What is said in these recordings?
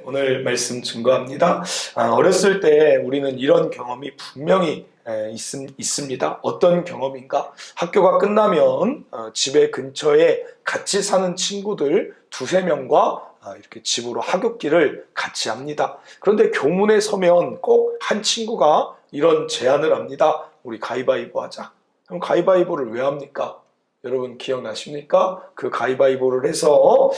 오늘 말씀 증거합니다. 어렸을 때 우리는 이런 경험이 분명히 있습니다. 어떤 경험인가? 학교가 끝나면 집에 근처에 같이 사는 친구들 두세 명과 이렇게 집으로 하굣길을 같이 합니다. 그런데 교문에 서면 꼭 한 친구가 이런 제안을 합니다. 우리 가위바위보 하자. 그럼 가위바위보를 왜 합니까? 여러분 기억나십니까? 그 가위바위보를 해서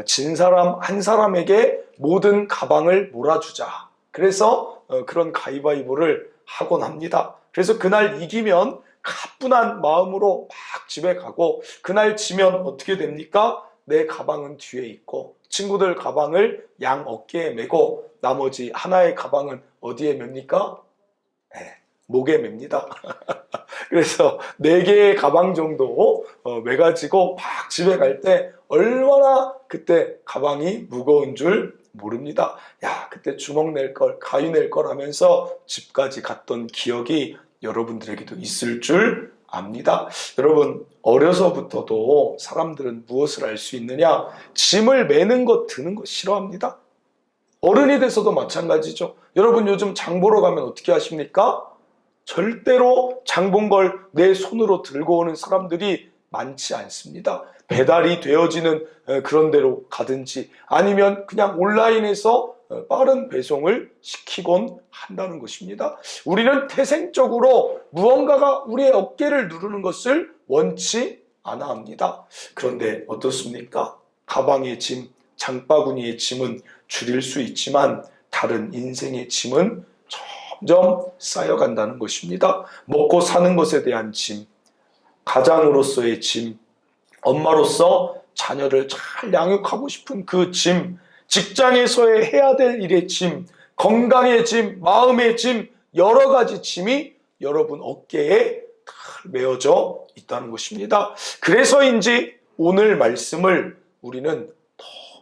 진 사람 한 사람에게 모든 가방을 몰아주자. 그래서 그런 가위바위보를 하곤 합니다. 그래서 그날 이기면 가뿐한 마음으로 막 집에 가고, 그날 지면 어떻게 됩니까? 내 가방은 뒤에 있고 친구들 가방을 양 어깨에 메고 나머지 하나의 가방은 어디에 맵니까? 목에 맵니다. 그래서 4개의 가방 정도 매가지고 막 집에 갈 때 얼마나 그때 가방이 무거운 줄 모릅니다. 야, 그때 주먹 낼 걸, 가위 낼 걸 하면서 집까지 갔던 기억이 여러분들에게도 있을 줄 압니다. 여러분, 어려서부터도 사람들은 무엇을 알 수 있느냐? 짐을 매는 것, 드는 것 싫어합니다. 어른이 돼서도 마찬가지죠. 여러분 요즘 장 보러 가면 어떻게 하십니까? 절대로 장 본 걸 내 손으로 들고 오는 사람들이 많지 않습니다. 배달이 되어지는 그런 데로 가든지 아니면 그냥 온라인에서 빠른 배송을 시키곤 한다는 것입니다. 우리는 태생적으로 무언가가 우리의 어깨를 누르는 것을 원치 않아 합니다. 그런데 어떻습니까? 가방의 짐, 장바구니의 짐은 줄일 수 있지만 다른 인생의 짐은 점점 쌓여간다는 것입니다. 먹고 사는 것에 대한 짐, 가장으로서의 짐, 엄마로서 자녀를 잘 양육하고 싶은 그 짐, 직장에서의 해야 될 일의 짐, 건강의 짐, 마음의 짐, 여러 가지 짐이 여러분 어깨에 다 메어져 있다는 것입니다. 그래서인지 오늘 말씀을 우리는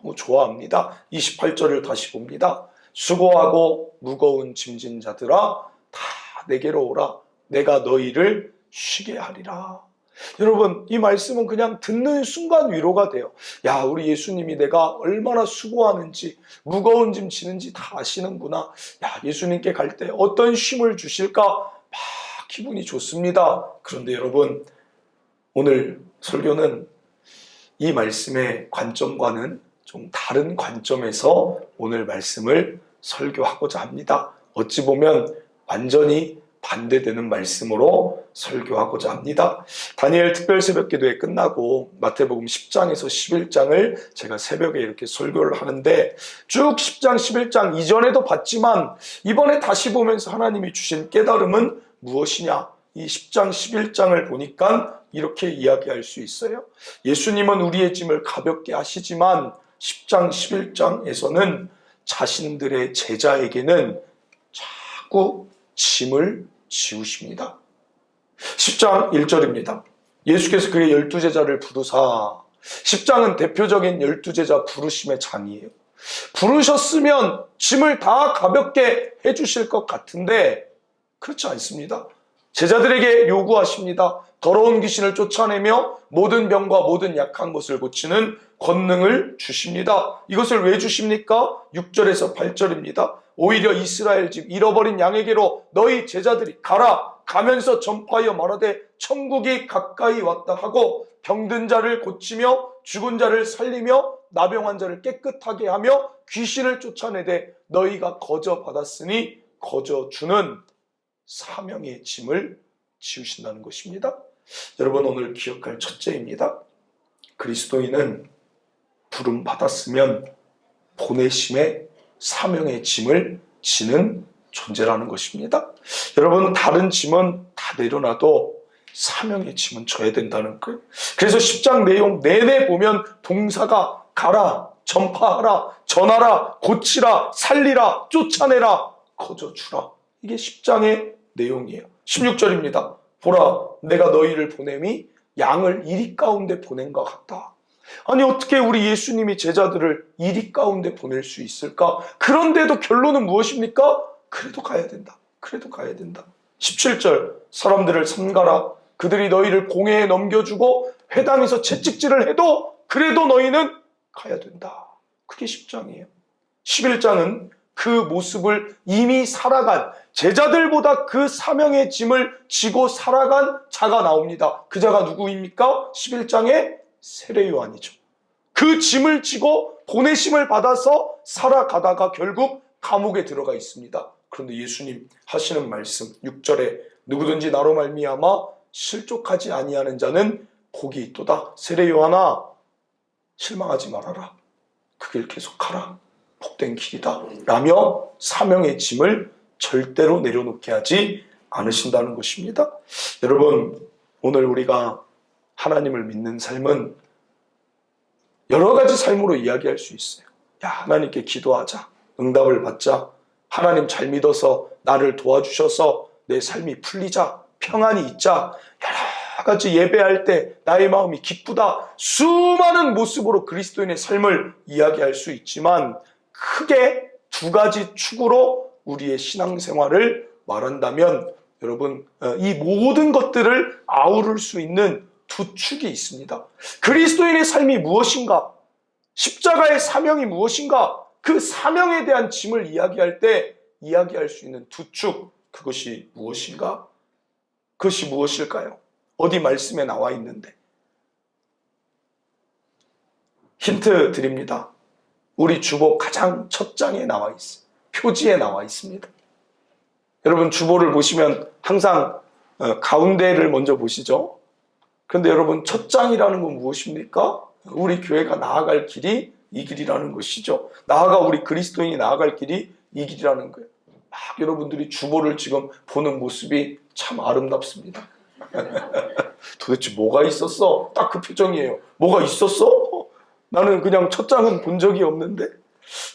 너무 좋아합니다. 28절을 다시 봅니다. 수고하고 무거운 짐진 자들아 다 내게로 오라. 내가 너희를 쉬게 하리라. 여러분, 이 말씀은 그냥 듣는 순간 위로가 돼요. 야, 우리 예수님이 내가 얼마나 수고하는지 무거운 짐 지는지 다 아시는구나. 야, 예수님께 갈 때 어떤 쉼을 주실까 막 기분이 좋습니다. 그런데 여러분, 오늘 설교는 이 말씀의 관점과는 좀 다른 관점에서 오늘 말씀을 설교하고자 합니다. 어찌 보면 완전히 반대되는 말씀으로 설교하고자 합니다. 다니엘 특별 새벽기도회 끝나고 마태복음 10장에서 11장을 제가 새벽에 이렇게 설교를 하는데 쭉 10장, 11장 이전에도 봤지만 이번에 다시 보면서 하나님이 주신 깨달음은 무엇이냐? 이 10장, 11장을 보니까 이렇게 이야기할 수 있어요. 예수님은 우리의 짐을 가볍게 하시지만 10장, 11장에서는 자신들의 제자에게는 자꾸 짐을 지우십니다. 10장 1절입니다. 예수께서 그의 12제자를 부르사, 10장은 대표적인 12제자 부르심의 장이에요. 부르셨으면 짐을 다 가볍게 해주실 것 같은데 그렇지 않습니다. 제자들에게 요구하십니다. 더러운 귀신을 쫓아내며 모든 병과 모든 약한 것을 고치는 권능을 주십니다. 이것을 왜 주십니까? 6절에서 8절입니다. 오히려 이스라엘 집 잃어버린 양에게로 너희 제자들이 가라. 가면서 전파하여 말하되 천국이 가까이 왔다 하고 병든 자를 고치며 죽은 자를 살리며 나병한 자를 깨끗하게 하며 귀신을 쫓아내되 너희가 거저 받았으니 거저 주는 사명의 짐을 지우신다는 것입니다. 여러분, 오늘 기억할 첫째입니다. 그리스도인은 부름 받았으면 보내심의 사명의 짐을 지는 존재라는 것입니다. 여러분, 다른 짐은 다 내려놔도 사명의 짐은 져야 된다는 거예요. 그래서 10장 내용 내내 보면 동사가 가라, 전파하라, 전하라, 고치라, 살리라, 쫓아내라, 거저주라. 이게 10장의 내용이에요. 16절입니다. 보라, 내가 너희를 보냄이 양을 이리 가운데 보낸 것 같다. 아니, 어떻게 우리 예수님이 제자들을 이리 가운데 보낼 수 있을까? 그런데도 결론은 무엇입니까? 그래도 가야 된다. 그래도 가야 된다. 17절, 사람들을 삼가라. 그들이 너희를 공회에 넘겨주고 회당에서 채찍질을 해도 그래도 너희는 가야 된다. 그게 10장이에요. 11장은 그 모습을 이미 살아간 제자들보다 그 사명의 짐을 지고 살아간 자가 나옵니다. 그 자가 누구입니까? 11장의 세례 요한이죠. 그 짐을 지고 보내심을 받아서 살아가다가 결국 감옥에 들어가 있습니다. 그런데 예수님 하시는 말씀 6절에 누구든지 나로 말미암아 실족하지 아니하는 자는 복이 있도다. 세례 요한아, 실망하지 말아라. 그 길 계속 가라. 복된 길이다. 라며 사명의 짐을 절대로 내려놓게 하지 않으신다는 것입니다. 여러분, 오늘 우리가 하나님을 믿는 삶은 여러 가지 삶으로 이야기할 수 있어요. 야, 하나님께 기도하자. 응답을 받자. 하나님 잘 믿어서 나를 도와주셔서 내 삶이 풀리자. 평안이 있자. 여러 가지 예배할 때 나의 마음이 기쁘다. 수많은 모습으로 그리스도인의 삶을 이야기할 수 있지만 크게 두 가지 축으로 우리의 신앙생활을 말한다면 여러분, 이 모든 것들을 아우를 수 있는 두 축이 있습니다. 그리스도인의 삶이 무엇인가? 십자가의 사명이 무엇인가? 그 사명에 대한 짐을 이야기할 때 이야기할 수 있는 두 축, 그것이 무엇인가? 그것이 무엇일까요? 어디 말씀에 나와 있는데? 힌트 드립니다. 우리 주보 가장 첫 장에 나와 있어요. 표지에 나와 있습니다. 여러분, 주보를 보시면 항상 가운데를 먼저 보시죠. 그런데 여러분, 첫 장이라는 건 무엇입니까? 우리 교회가 나아갈 길이 이 길이라는 것이죠. 우리 그리스도인이 나아갈 길이 이 길이라는 거예요. 막 여러분들이 주보를 지금 보는 모습이 참 아름답습니다. 도대체 뭐가 있었어? 딱 그 표정이에요. 뭐가 있었어? 나는 그냥 첫 장은 본 적이 없는데.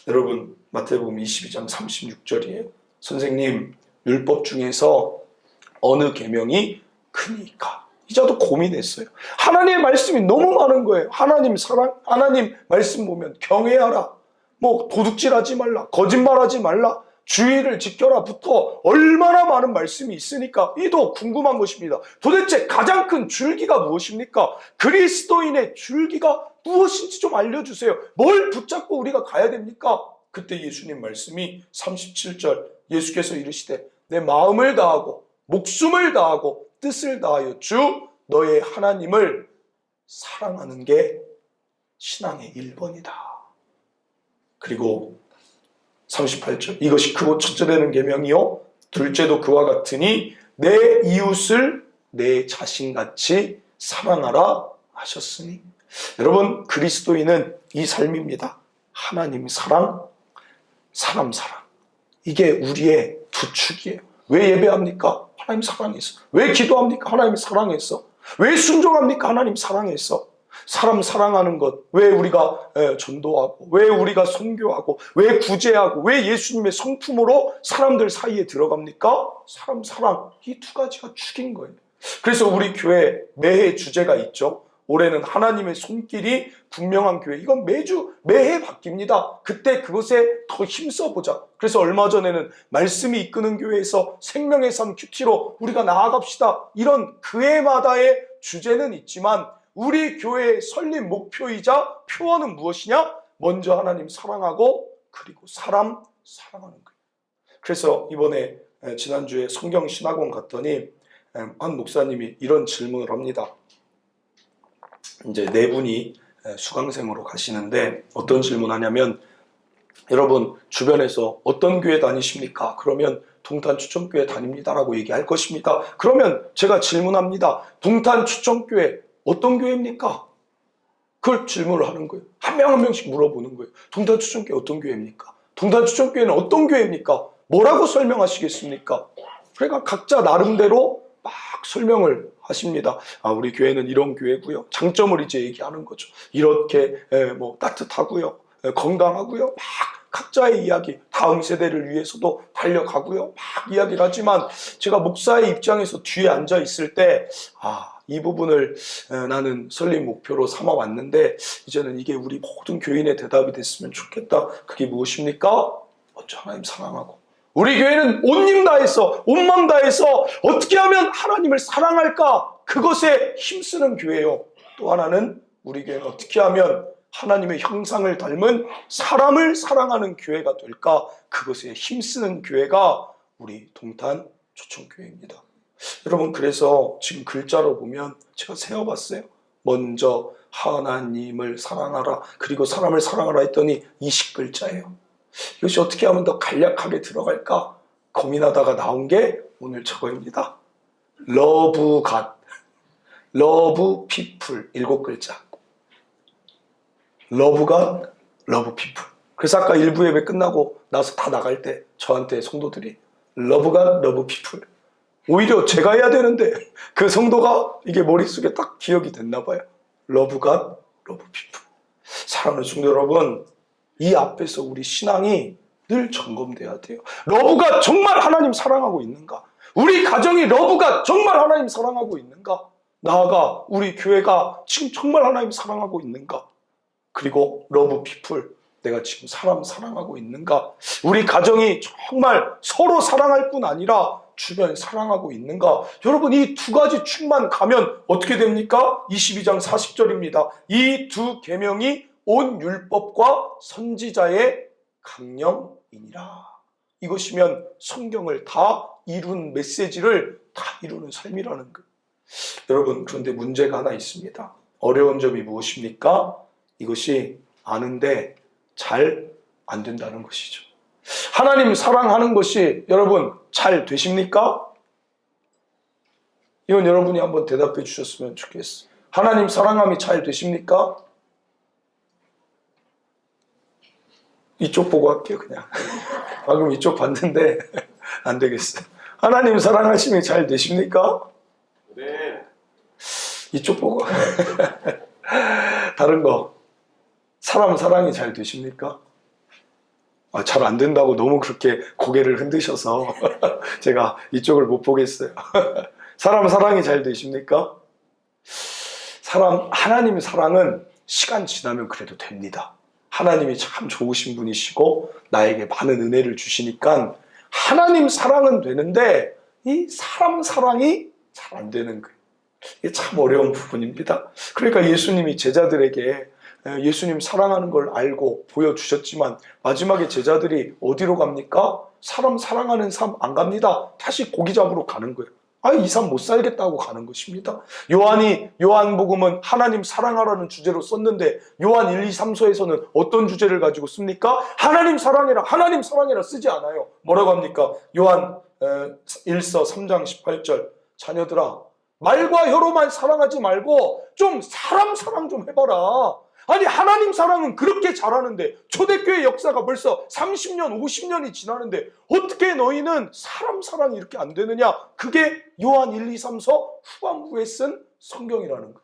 여러분, 마태복음 22장 36절이에요. 선생님, 율법 중에서 어느 계명이 크니까? 이자도 고민했어요. 하나님의 말씀이 너무 많은 거예요. 하나님 사랑, 하나님 말씀 보면 경외하라, 도둑질하지 말라, 거짓말하지 말라, 주의를 지켜라부터 얼마나 많은 말씀이 있으니까 이도 궁금한 것입니다. 도대체 가장 큰 줄기가 무엇입니까? 그리스도인의 줄기가 무엇인지 좀 알려주세요. 뭘 붙잡고 우리가 가야 됩니까? 그때 예수님 말씀이 37절, 예수께서 이르시되 내 마음을 다하고 목숨을 다하고 뜻을 다하여 주 너의 하나님을 사랑하는 게 신앙의 1번이다. 그리고 38절, 이것이 크고 첫째 되는 계명이요 둘째도 그와 같으니 내 이웃을 내 자신같이 사랑하라 하셨으니. 여러분, 그리스도인은 이 삶입니다. 하나님 사랑, 사람 사랑. 이게 우리의 두 축이에요. 왜 예배합니까? 하나님 사랑해서. 왜 기도합니까? 하나님 사랑해서. 왜 순종합니까? 하나님 사랑해서. 사람 사랑하는 것, 왜 우리가 전도하고, 왜 우리가 선교하고, 왜 구제하고, 왜 예수님의 성품으로 사람들 사이에 들어갑니까? 사람 사랑, 이 두 가지가 축인 거예요. 그래서 우리 교회 매해 주제가 있죠. 올해는 하나님의 손길이 분명한 교회. 이건 매해 바뀝니다. 그때 그것에 더 힘써보자. 그래서 얼마 전에는 말씀이 이끄는 교회에서 생명의 삶 큐티로 우리가 나아갑시다. 이런 그해마다의 주제는 있지만 우리 교회의 설립 목표이자 표어는 무엇이냐? 먼저 하나님 사랑하고 그리고 사람 사랑하는 거예요. 그래서 이번에 지난주에 성경신학원 갔더니 한 목사님이 이런 질문을 합니다. 이제 네 분이 수강생으로 가시는데 어떤 질문하냐면, 여러분 주변에서 어떤 교회 다니십니까? 그러면 동탄추천교회 다닙니다라고 얘기할 것입니다. 그러면 제가 질문합니다. 동탄추천교회 어떤 교회입니까? 그걸 질문을 하는 거예요. 한 명 한 명씩 물어보는 거예요. 동탄추천교회 어떤 교회입니까? 동탄추천교회는 어떤 교회입니까? 뭐라고 설명하시겠습니까? 그러니까 각자 나름대로 막 설명을 하십니다. 우리 교회는 이런 교회고요. 장점을 이제 얘기하는 거죠. 이렇게 따뜻하고요. 건강하고요. 막 각자의 이야기, 다음 세대를 위해서도 달려가고요. 막 이야기를 하지만 제가 목사의 입장에서 뒤에 앉아 있을 때 이 부분을 나는 설립 목표로 삼아 왔는데 이제는 이게 우리 모든 교인의 대답이 됐으면 좋겠다. 그게 무엇입니까? 먼저 하나님 사랑하고, 우리 교회는 온 힘 다해서, 온 마음 다해서 어떻게 하면 하나님을 사랑할까? 그것에 힘쓰는 교회요. 또 하나는 우리 교회는 어떻게 하면 하나님의 형상을 닮은 사람을 사랑하는 교회가 될까? 그것에 힘쓰는 교회가 우리 동탄 초청교회입니다. 여러분, 그래서 지금 글자로 보면 제가 세어봤어요. 먼저 하나님을 사랑하라, 그리고 사람을 사랑하라 했더니 20글자예요. 이것이 어떻게 하면 더 간략하게 들어갈까 고민하다가 나온 게 오늘 저거입니다. Love God, Love People, 7글자. Love God, Love People. 그래서 아까 일부 예배 끝나고 나서 다 나갈 때 저한테 성도들이 Love God, Love People. 오히려 제가 해야 되는데 그 성도가 이게 머릿속에 딱 기억이 됐나 봐요. Love God, Love People. 사랑하는 성도 여러분, 이 앞에서 우리 신앙이 늘 점검돼야 돼요. 러브가 정말 하나님 사랑하고 있는가? 우리 가정이 러브가 정말 하나님 사랑하고 있는가? 나아가 우리 교회가 지금 정말 하나님 사랑하고 있는가? 그리고 러브 피플, 내가 지금 사람 사랑하고 있는가? 우리 가정이 정말 서로 사랑할 뿐 아니라 주변 사랑하고 있는가? 여러분, 이 두 가지 축만 가면 어떻게 됩니까? 22장 40절입니다. 이 두 계명이 온 율법과 선지자의 강령이니라. 이것이면 성경을 다 이룬 메시지를 다 이루는 삶이라는 것. 여러분, 그런데 문제가 하나 있습니다. 어려운 점이 무엇입니까? 이것이 아는데 잘 안 된다는 것이죠. 하나님 사랑하는 것이 여러분 잘 되십니까? 이건 여러분이 한번 대답해 주셨으면 좋겠어요. 하나님 사랑함이 잘 되십니까? 이쪽 보고 할게요, 그냥. 방금 이쪽 봤는데 안 되겠어요. 하나님 사랑하심이 잘 되십니까? 네. 이쪽 보고. 다른 거. 사람 사랑이 잘 되십니까? 잘 안 된다고 너무 그렇게 고개를 흔드셔서 제가 이쪽을 못 보겠어요. 사람 사랑이 잘 되십니까? 하나님 사랑은 시간 지나면 그래도 됩니다. 하나님이 참 좋으신 분이시고 나에게 많은 은혜를 주시니까 하나님 사랑은 되는데 이 사람 사랑이 잘 안 되는 거예요. 이게 참 어려운 부분입니다. 그러니까 예수님이 제자들에게 예수님 사랑하는 걸 알고 보여주셨지만 마지막에 제자들이 어디로 갑니까? 사람 사랑하는 삶 안 갑니다. 다시 고기 잡으러 가는 거예요. 이 삶 못 살겠다고 가는 것입니다. 요한복음은 하나님 사랑하라는 주제로 썼는데 요한 1, 2, 3서에서는 어떤 주제를 가지고 씁니까? 하나님 사랑해라, 하나님 사랑해라 쓰지 않아요. 뭐라고 합니까? 요한 1서 3장 18절, 자녀들아 말과 혀로만 사랑하지 말고 좀 사람 사랑 좀 해봐라. 아니, 하나님 사랑은 그렇게 잘하는데 초대교회 역사가 벌써 30년, 50년이 지나는데 어떻게 너희는 사람 사랑이 이렇게 안 되느냐? 그게 요한 1, 2, 3서 후반부에 쓴 성경이라는 거예요.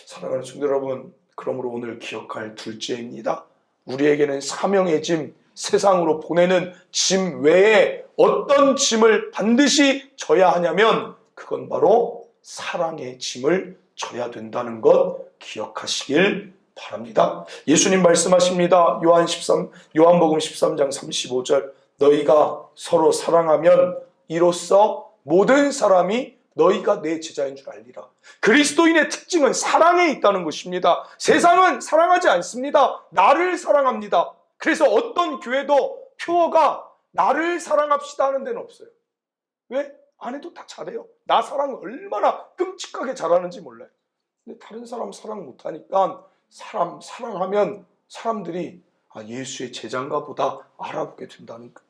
사랑하는 성도 여러분, 그러므로 오늘 기억할 둘째입니다. 우리에게는 사명의 짐, 세상으로 보내는 짐 외에 어떤 짐을 반드시 져야 하냐면 그건 바로 사랑의 짐을 져야 된다는 것 기억하시길 바랍니다. 예수님 말씀하십니다. 요한복음 13장 35절, 너희가 서로 사랑하면 이로써 모든 사람이 너희가 내 제자인 줄 알리라. 그리스도인의 특징은 사랑에 있다는 것입니다. 세상은 사랑하지 않습니다. 나를 사랑합니다. 그래서 어떤 교회도 표어가 나를 사랑합시다 하는 데는 없어요. 왜? 안 해도 다 잘해요. 나 사랑을 얼마나 끔찍하게 잘하는지 몰라요. 근데 다른 사람 사랑 못하니까 사람 사랑하면 사람들이 예수의 제자인가 보다 알아보게 된다는 거예요.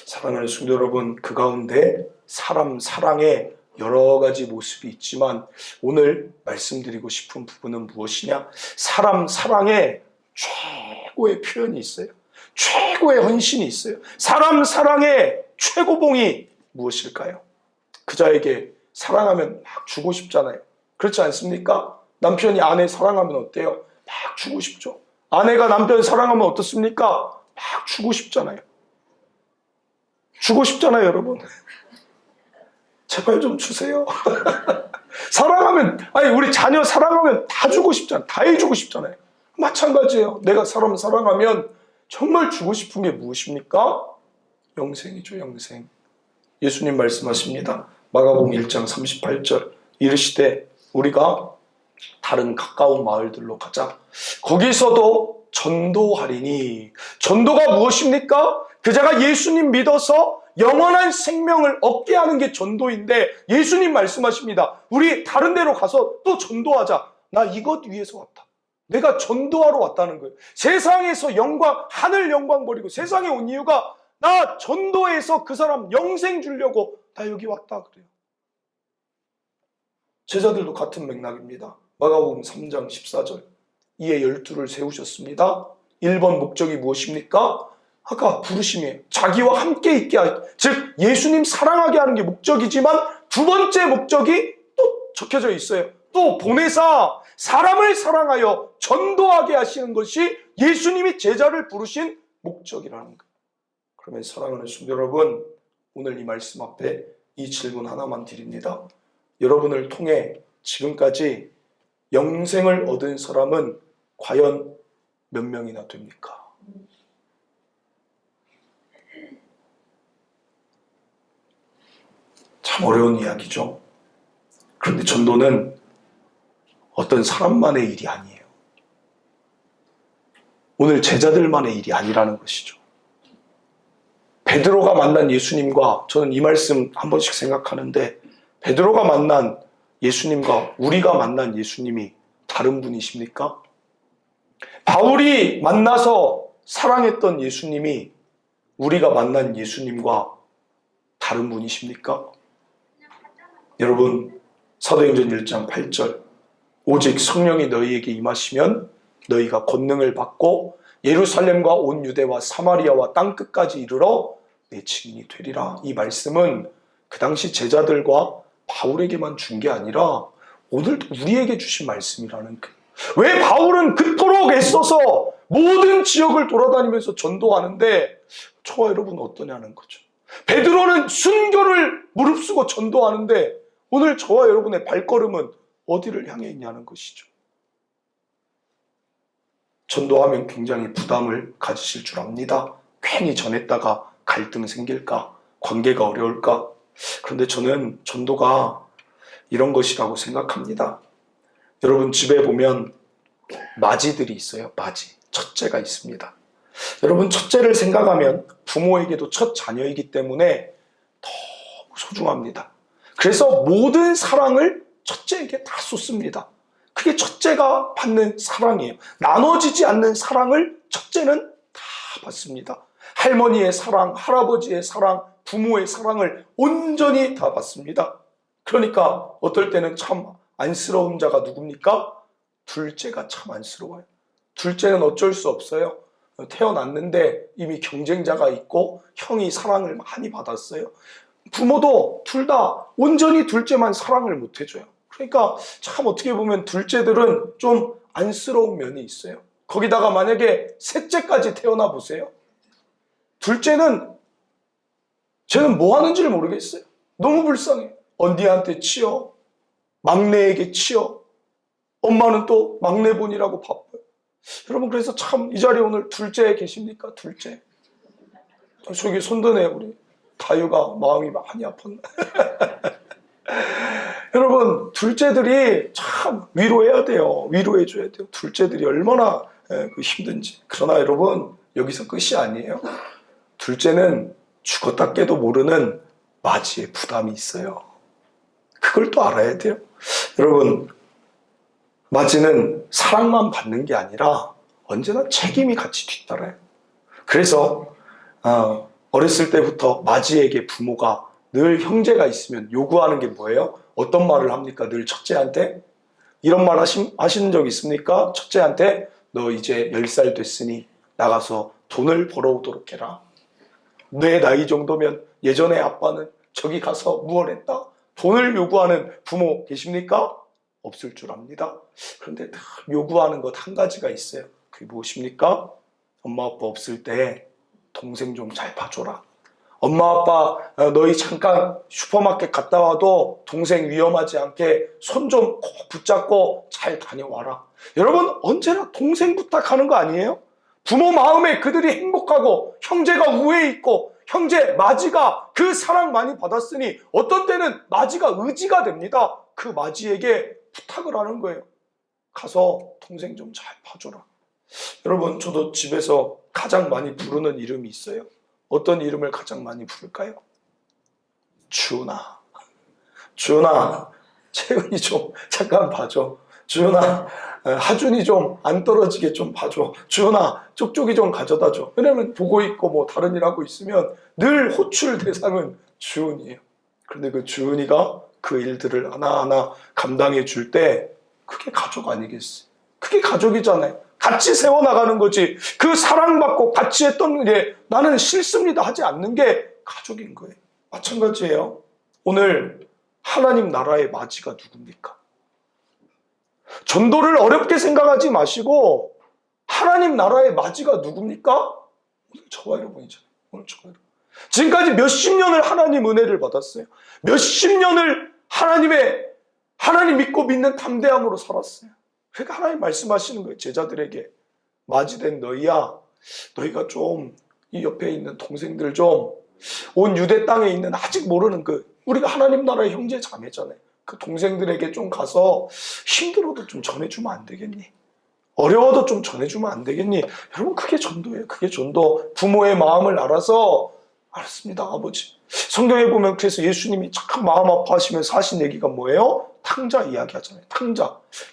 사랑하는 성도 여러분, 그 가운데 사람 사랑에 여러 가지 모습이 있지만 오늘 말씀드리고 싶은 부분은 무엇이냐? 사람 사랑에 최고의 표현이 있어요. 최고의 헌신이 있어요. 사람 사랑의 최고봉이 무엇일까요? 그자에게 사랑하면 막 주고 싶잖아요. 그렇지 않습니까? 남편이 아내 사랑하면 어때요? 막 주고 싶죠. 아내가 남편 사랑하면 어떻습니까? 막 주고 싶잖아요. 주고 싶잖아요, 여러분. 제발 좀 주세요. 사랑하면, 우리 자녀 사랑하면 다 주고 싶잖아요. 다 해주고 싶잖아요. 마찬가지예요. 내가 사람 사랑하면 정말 주고 싶은 게 무엇입니까? 영생이죠, 영생. 예수님 말씀하십니다. 마가복음 1장 38절, 이르시되 우리가 다른 가까운 마을들로 가자. 거기서도 전도하리니. 전도가 무엇입니까? 그자가 예수님 믿어서 영원한 생명을 얻게 하는 게 전도인데, 예수님 말씀하십니다. 우리 다른 데로 가서 또 전도하자. 나 이것 위해서 왔다. 내가 전도하러 왔다는 거예요. 세상에서 영광, 하늘 영광 버리고 세상에 온 이유가 나 전도해서 그 사람 영생 주려고 나 여기 왔다 그래요. 제자들도 같은 맥락입니다. 마가복음 3장 14절. 이에 12를 세우셨습니다. 1번 목적이 무엇입니까? 아까 부르심이에요. 자기와 함께 있게 하기. 즉 예수님 사랑하게 하는 게 목적이지만 두 번째 목적이 또 적혀져 있어요. 또 보내사 사람을 사랑하여 전도하게 하시는 것이 예수님이 제자를 부르신 목적이라는 거예요. 그러면 사랑하는 성도 여러분, 오늘 이 말씀 앞에 이 질문 하나만 드립니다. 여러분을 통해 지금까지 영생을 얻은 사람은 과연 몇 명이나 됩니까? 참 어려운 이야기죠. 그런데 전도는 어떤 사람만의 일이 아니에요. 오늘 제자들만의 일이 아니라는 것이죠. 베드로가 만난 예수님과, 저는 이 말씀 한 번씩 생각하는데, 베드로가 만난 예수님과 우리가 만난 예수님이 다른 분이십니까? 바울이 만나서 사랑했던 예수님이 우리가 만난 예수님과 다른 분이십니까? 여러분, 사도행전 1장 8절. 오직 성령이 너희에게 임하시면 너희가 권능을 받고 예루살렘과 온 유대와 사마리아와 땅끝까지 이르러 내 증인이 되리라. 이 말씀은 그 당시 제자들과 바울에게만 준 게 아니라 오늘도 우리에게 주신 말씀이라는 거예요. 왜 바울은 그토록 애써서 모든 지역을 돌아다니면서 전도하는데 저와 여러분은 어떠냐는 거죠. 베드로는 순교를 무릅쓰고 전도하는데 오늘 저와 여러분의 발걸음은 어디를 향해 있냐는 것이죠. 전도하면 굉장히 부담을 가지실 줄 압니다. 괜히 전했다가 갈등 생길까? 관계가 어려울까? 그런데 저는 전도가 이런 것이라고 생각합니다. 여러분 집에 보면 맞이들이 있어요. 맞이. 첫째가 있습니다. 여러분 첫째를 생각하면 부모에게도 첫 자녀이기 때문에 너무 소중합니다. 그래서 모든 사랑을 첫째에게 다 쏟습니다. 그게 첫째가 받는 사랑이에요. 나눠지지 않는 사랑을 첫째는 다 받습니다. 할머니의 사랑, 할아버지의 사랑, 부모의 사랑을 온전히 다 받습니다. 그러니까 어떨 때는 참 안쓰러운 자가 누굽니까? 둘째가 참 안쓰러워요. 둘째는 어쩔 수 없어요. 태어났는데 이미 경쟁자가 있고 형이 사랑을 많이 받았어요. 부모도 둘 다 온전히 둘째만 사랑을 못 해줘요. 그러니까 참 어떻게 보면 둘째들은 좀 안쓰러운 면이 있어요. 거기다가 만약에 셋째까지 태어나 보세요. 둘째는 쟤는 뭐 하는지를 모르겠어요. 너무 불쌍해. 언니한테 치여, 막내에게 치여, 엄마는 또 막내분이라고 바빠요. 여러분 그래서 참 이 자리에 오늘 둘째 계십니까? 둘째. 저기 손드네요. 우리 다유가 마음이 많이 아팠나. 여러분 둘째들이 참 위로해야 돼요. 위로해줘야 돼요. 둘째들이 얼마나 힘든지. 그러나 여러분 여기서 끝이 아니에요. 둘째는 죽었다 깨도 모르는 맞이의 부담이 있어요. 그걸 또 알아야 돼요. 여러분 맞이는 사랑만 받는 게 아니라 언제나 책임이 같이 뒤따라요. 그래서 어렸을 때부터 맞이에게 부모가 늘 형제가 있으면 요구하는 게 뭐예요? 어떤 말을 합니까? 늘 첫째한테? 이런 말 하시는 적 있습니까? 첫째한테 너 이제 10살 됐으니 나가서 돈을 벌어오도록 해라. 내 나이 정도면 예전에 아빠는 저기 가서 무얼 했다? 돈을 요구하는 부모 계십니까? 없을 줄 압니다. 그런데 늘 요구하는 것 한 가지가 있어요. 그게 무엇입니까? 엄마 아빠 없을 때 동생 좀 잘 봐줘라. 엄마 아빠 너희 잠깐 슈퍼마켓 갔다 와도 동생 위험하지 않게 손 좀 꼭 붙잡고 잘 다녀와라. 여러분 언제나 동생 부탁하는 거 아니에요? 부모 마음에 그들이 행복하고 형제가 우애에 있고 형제 마지가 그 사랑 많이 받았으니 어떤 때는 마지가 의지가 됩니다. 그 마지에게 부탁을 하는 거예요. 가서 동생 좀 잘 봐줘라. 여러분, 저도 집에서 가장 많이 부르는 이름이 있어요. 어떤 이름을 가장 많이 부를까요? 주은아. 주은아, 채은이 좀 잠깐 봐줘. 주은아, 하준이 좀 안 떨어지게 좀 봐줘. 주은아, 쪽쪽이 좀 가져다 줘. 왜냐면 보고 있고 뭐 다른 일 하고 있으면 늘 호출 대상은 주은이에요. 그런데 그 주은이가 그 일들을 하나하나 감당해 줄 때 그게 가족 아니겠어요? 그게 가족이잖아요. 같이 세워나가는 거지. 그 사랑받고 같이 했던 게 나는 싫습니다 하지 않는 게 가족인 거예요. 마찬가지예요. 오늘 하나님 나라의 맞이가 누굽니까? 전도를 어렵게 생각하지 마시고 하나님 나라의 맞이가 누굽니까? 오늘 저와 여러분이잖아요. 오늘 저와 여러분. 지금까지 몇십 년을 하나님 은혜를 받았어요. 몇십 년을 하나님 믿고 믿는 담대함으로 살았어요. 그러니까 하나님 말씀하시는 거예요. 제자들에게 맞이된 너희야, 너희가 좀 이 옆에 있는 동생들 좀 온 유대 땅에 있는 아직 모르는 우리가 하나님 나라의 형제 자매잖아요. 그 동생들에게 좀 가서 힘들어도 좀 전해주면 안 되겠니? 어려워도 좀 전해주면 안 되겠니? 여러분, 그게 전도예요. 그게 전도. 부모의 마음을 알아서 알았습니다, 아버지. 성경에 보면 그래서 예수님이 참 마음 아파하시면서 하신 얘기가 뭐예요? 탕자 이야기 하잖아요.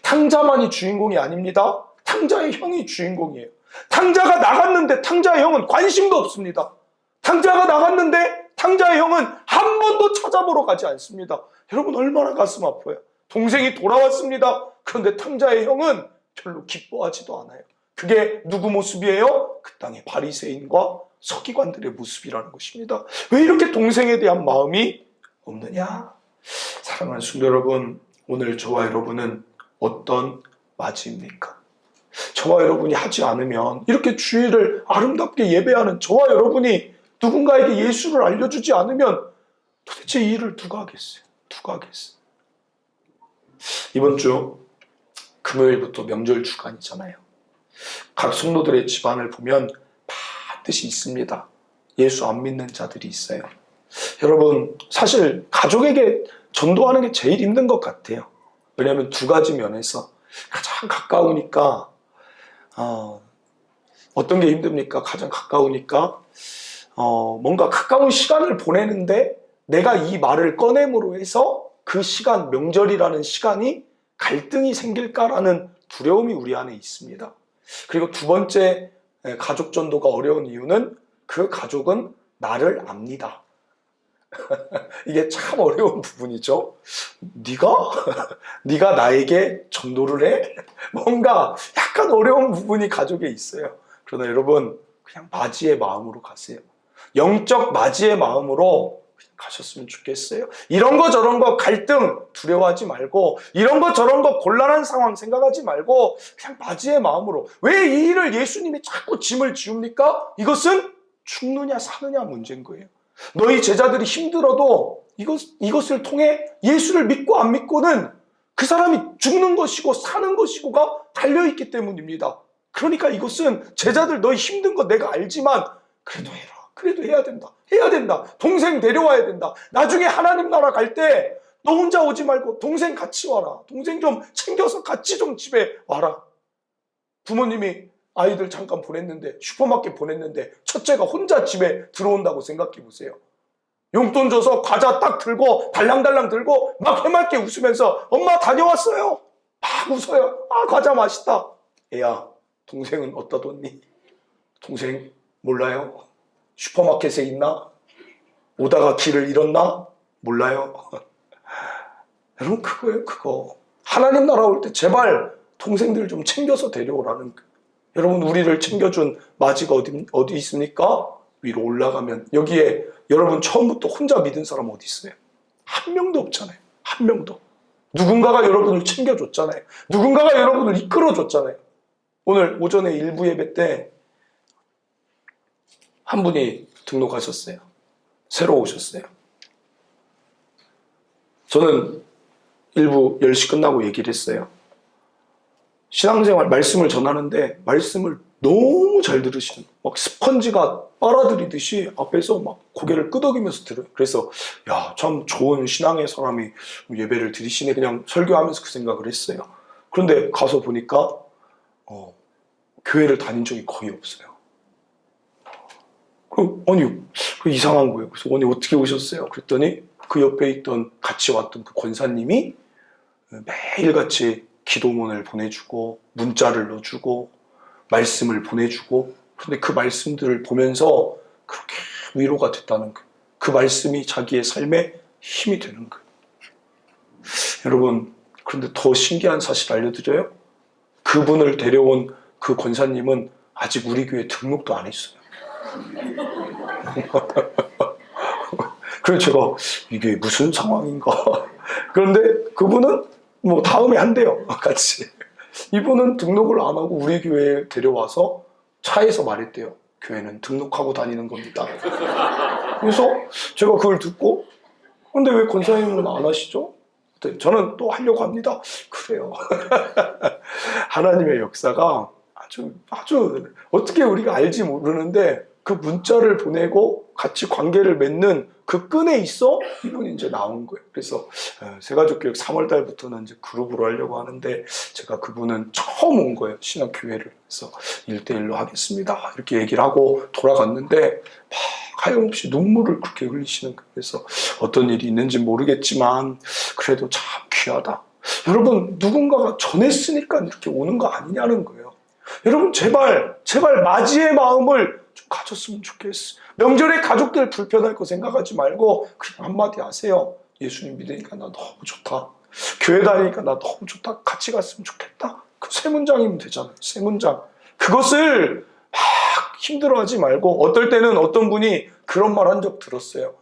탕자만이 주인공이 아닙니다. 탕자의 형이 주인공이에요. 탕자가 나갔는데 탕자의 형은 관심도 없습니다. 탕자가 나갔는데 탕자의 형은 한 번도 찾아보러 가지 않습니다. 여러분, 얼마나 가슴 아파요. 동생이 돌아왔습니다. 그런데 탕자의 형은 별로 기뻐하지도 않아요. 그게 누구 모습이에요? 그 땅의 바리새인과 서기관들의 모습이라는 것입니다. 왜 이렇게 동생에 대한 마음이 없느냐? 사랑하는 성도 여러분, 오늘 저와 여러분은 어떤 맞이입니까? 저와 여러분이 하지 않으면, 이렇게 주일을 아름답게 예배하는 저와 여러분이 누군가에게 예수를 알려주지 않으면 도대체 이 일을 누가 하겠어요? 누가 하겠어요? 이번 주 금요일부터 명절 주간이잖아요. 각 성도들의 집안을 보면 반드시 있습니다. 예수 안 믿는 자들이 있어요. 여러분, 사실 가족에게 전도하는 게 제일 힘든 것 같아요. 왜냐하면 두 가지 면에서 가장 가까우니까. 어떤 게 힘듭니까? 가장 가까우니까 뭔가 가까운 시간을 보내는데 내가 이 말을 꺼냄으로 해서 그 시간, 명절이라는 시간이 갈등이 생길까라는 두려움이 우리 안에 있습니다. 그리고 두 번째, 가족 전도가 어려운 이유는 그 가족은 나를 압니다. 이게 참 어려운 부분이죠. 네가 나에게 전도를 해? 뭔가 약간 어려운 부분이 가족에 있어요. 그러나 여러분, 그냥 맞이의 마음으로 가세요. 영적 맞이의 마음으로 가셨으면 좋겠어요. 이런 거 저런 거 갈등 두려워하지 말고, 이런 거 저런 거 곤란한 상황 생각하지 말고 그냥 맞이의 마음으로. 왜 이 일을 예수님이 자꾸 짐을 지웁니까? 이것은 죽느냐 사느냐 문제인 거예요. 너희 제자들이 힘들어도 이것을 통해 예수를 믿고 안 믿고는 그 사람이 죽는 것이고 사는 것이고가 달려있기 때문입니다. 그러니까 이것은 제자들 너희 힘든 거 내가 알지만 그래도 해라. 그래도 해야 된다. 해야 된다. 동생 데려와야 된다. 나중에 하나님 나라 갈 때 너 혼자 오지 말고 동생 같이 와라. 동생 좀 챙겨서 같이 좀 집에 와라. 부모님이 아이들 잠깐 보냈는데, 슈퍼마켓 보냈는데 첫째가 혼자 집에 들어온다고 생각해 보세요. 용돈 줘서 과자 딱 들고 달랑달랑 들고 막 해맑게 웃으면서 엄마 다녀왔어요. 막 웃어요. 아, 과자 맛있다. 애야, 동생은 어디다 뒀니? 동생 몰라요? 슈퍼마켓에 있나? 오다가 길을 잃었나? 몰라요. 여러분, 그거예요. 그거. 하나님 나라 올 때 제발 동생들 좀 챙겨서 데려오라는 거예요. 여러분, 우리를 챙겨준 맞이가 어디 있습니까? 위로 올라가면 여기에 여러분 처음부터 혼자 믿은 사람 어디 있어요? 한 명도 없잖아요. 한 명도. 누군가가 여러분을 챙겨줬잖아요. 누군가가 여러분을 이끌어줬잖아요. 오늘 오전에 일부 예배 때 한 분이 등록하셨어요. 새로 오셨어요. 저는 일부 10시 끝나고 얘기를 했어요. 신앙생활 말씀을 전하는데 말씀을 너무 잘 들으시는, 막 스펀지가 빨아들이듯이 앞에서 막 고개를 끄덕이면서 들어요. 그래서 야, 참 좋은 신앙의 사람이 예배를 드리시네, 그냥 설교하면서 그 생각을 했어요. 그런데 가서 보니까 교회를 다닌 적이 거의 없어요. 아니, 이상한 거예요. 그래서 아니 어떻게 오셨어요? 그랬더니 그 옆에 있던 같이 왔던 그 권사님이 매일같이 기도문을 보내주고 문자를 넣어주고 말씀을 보내주고, 그런데 그 말씀들을 보면서 그렇게 위로가 됐다는 거예요. 그 말씀이 자기의 삶에 힘이 되는 거예요. 여러분, 그런데 더 신기한 사실 알려드려요? 그분을 데려온 그 권사님은 아직 우리 교회 등록도 안 했어요. 그래서 제가 이게 무슨 상황인가. 그런데 그분은 뭐 다음에 한대요, 같이. 이분은 등록을 안 하고 우리 교회에 데려와서 차에서 말했대요. 교회는 등록하고 다니는 겁니다. 그래서 제가 그걸 듣고, 근데 왜 권사님은 안 하시죠? 저는 또 하려고 합니다. 그래요. 하나님의 역사가 아주 어떻게 우리가 알지 모르는데 그 문자를 보내고 같이 관계를 맺는 그 끈에 있어 이분이 이제 나온 거예요. 그래서 새가족교육 3월 달부터는 이제 그룹으로 하려고 하는데, 제가 그분은 처음 온 거예요, 신학교회를. 그래서 1대1로 하겠습니다 이렇게 얘기를 하고 돌아갔는데 하염없이 눈물을 그렇게 흘리시는 거예요. 그래서 어떤 일이 있는지 모르겠지만 그래도 참 귀하다. 여러분, 누군가가 전했으니까 이렇게 오는 거 아니냐는 거예요. 여러분, 제발 맞이의 마음을 좀 가졌으면 좋겠어. 명절에 가족들 불편할 거 생각하지 말고 그냥 한마디 하세요. 예수님 믿으니까 나 너무 좋다. 교회 다니니까 나 너무 좋다. 같이 갔으면 좋겠다. 그 세 문장이면 되잖아요. 세 문장. 그것을 막 힘들어하지 말고, 어떨 때는 어떤 분이 그런 말 한 적 들었어요.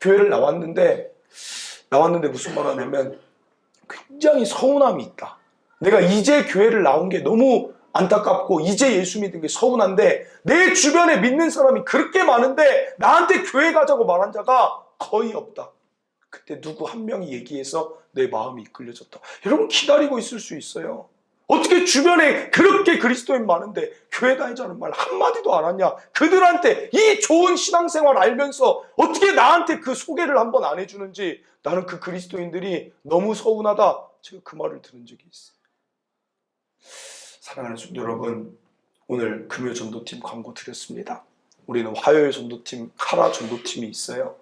교회를 나왔는데 무슨 말 하냐면 굉장히 서운함이 있다. 내가 이제 교회를 나온 게 너무 안타깝고 이제 예수 믿은 게 서운한데 내 주변에 믿는 사람이 그렇게 많은데 나한테 교회 가자고 말한 자가 거의 없다. 그때 누구 한 명이 얘기해서 내 마음이 이끌려졌다. 여러분, 기다리고 있을 수 있어요. 어떻게 주변에 그렇게 그리스도인 많은데 교회 다니자는 말 한마디도 안 하냐. 그들한테 이 좋은 신앙생활 알면서 어떻게 나한테 그 소개를 한번 안 해주는지, 나는 그 그리스도인들이 너무 서운하다. 제가 그 말을 들은 적이 있어요. 사랑하는 성도 여러분, 오늘 금요 전도팀 광고 드렸습니다. 우리는 화요일 전도팀, 카라 전도팀이 있어요.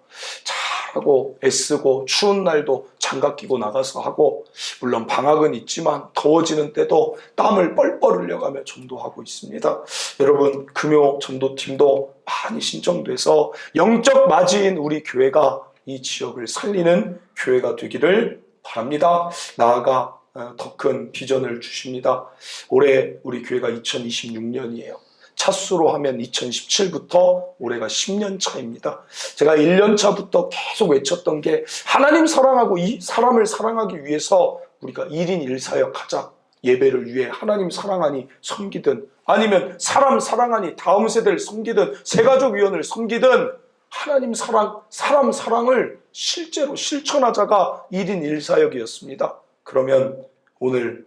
잘하고 애쓰고 추운 날도 장갑 끼고 나가서 하고, 물론 방학은 있지만 더워지는 때도 땀을 뻘뻘 흘려가며 전도하고 있습니다. 여러분, 금요 전도팀도 많이 신청돼서 영적 맞이인 우리 교회가 이 지역을 살리는 교회가 되기를 바랍니다. 나아가 더 큰 비전을 주십니다. 올해 우리 교회가 2026년이에요. 차수로 하면 2017부터 올해가 10년 차입니다. 제가 1년 차부터 계속 외쳤던 게, 하나님 사랑하고 이 사람을 사랑하기 위해서 우리가 1인 1사역 하자. 예배를 위해 하나님 사랑하니 섬기든, 아니면 사람 사랑하니 다음 세대를 섬기든, 새가족위원을 섬기든, 하나님 사랑, 사람 사랑을 실제로 실천하자가 1인 1사역이었습니다. 그러면 오늘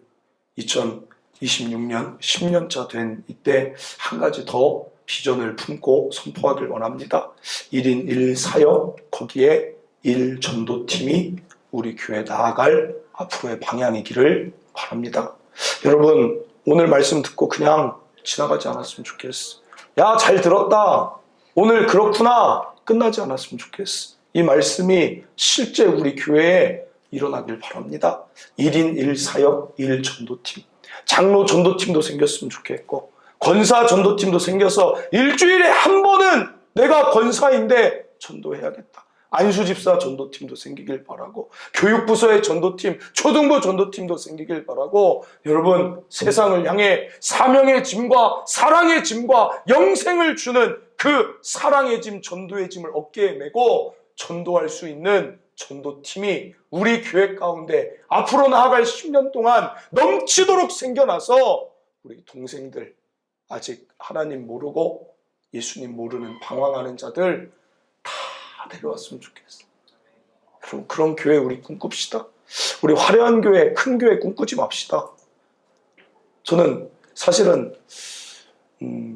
2026년 10년차 된 이때 한 가지 더 비전을 품고 선포하길 원합니다. 1인 1사역, 거기에 1전도팀이 우리 교회 나아갈 앞으로의 방향이기를 바랍니다. 여러분, 오늘 말씀 듣고 그냥 지나가지 않았으면 좋겠어. 야, 잘 들었다. 오늘 그렇구나. 끝나지 않았으면 좋겠어. 이 말씀이 실제 우리 교회에 일어나길 바랍니다. 1인 1사역, 1전도팀. 장로 전도팀도 생겼으면 좋겠고, 권사 전도팀도 생겨서 일주일에 한 번은 내가 권사인데 전도해야겠다. 안수집사 전도팀도 생기길 바라고, 교육부서의 전도팀, 초등부 전도팀도 생기길 바라고, 여러분, 세상을 향해 사명의 짐과 사랑의 짐과 영생을 주는 그 사랑의 짐, 전도의 짐을 어깨에 메고 전도할 수 있는 전도팀이 우리 교회 가운데 앞으로 나아갈 10년 동안 넘치도록 생겨나서 우리 동생들, 아직 하나님 모르고 예수님 모르는 방황하는 자들 다 데려왔으면 좋겠어. 그럼 그런 교회 우리 꿈꿉시다. 우리 화려한 교회, 큰 교회 꿈꾸지 맙시다. 저는 사실은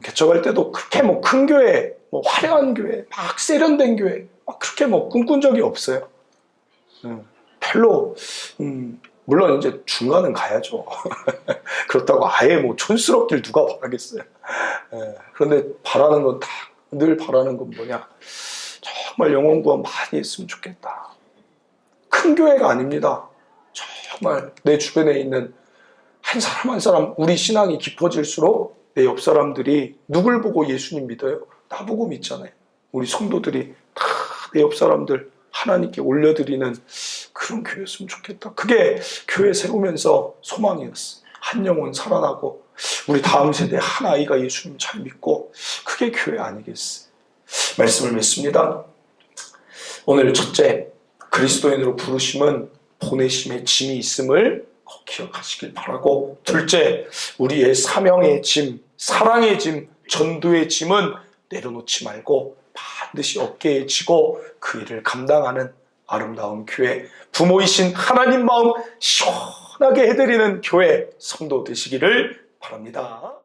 개척할 때도 그렇게 큰 교회, 화려한 교회, 막 세련된 교회, 막 그렇게 꿈꾼 적이 없어요. 별로 물론 이제 중간은 가야죠. 그렇다고 아예 뭐 촌스럽길 누가 바라겠어요. 그런데 바라는 건 늘 바라는 건 뭐냐? 정말 영혼 구원 많이 했으면 좋겠다. 큰 교회가 아닙니다. 정말 내 주변에 있는 한 사람 한 사람, 우리 신앙이 깊어질수록 내 옆 사람들이 누굴 보고 예수님 믿어요? 나보고 믿잖아요. 우리 성도들이 다 내 옆 사람들 하나님께 올려드리는 그런 교회였으면 좋겠다. 그게 교회 세우면서 소망이었어. 한 영혼 살아나고 우리 다음 세대 한 아이가 예수님 잘 믿고, 그게 교회 아니겠어요? 말씀을 맺습니다. 오늘 첫째, 그리스도인으로 부르심은 보내심의 짐이 있음을 꼭 기억하시길 바라고, 둘째, 우리의 사명의 짐, 사랑의 짐, 전도의 짐은 내려놓지 말고 반드시 어깨에 지고 그 일을 감당하는 아름다운 교회, 부모이신 하나님 마음 시원하게 해드리는 교회 성도 되시기를 바랍니다.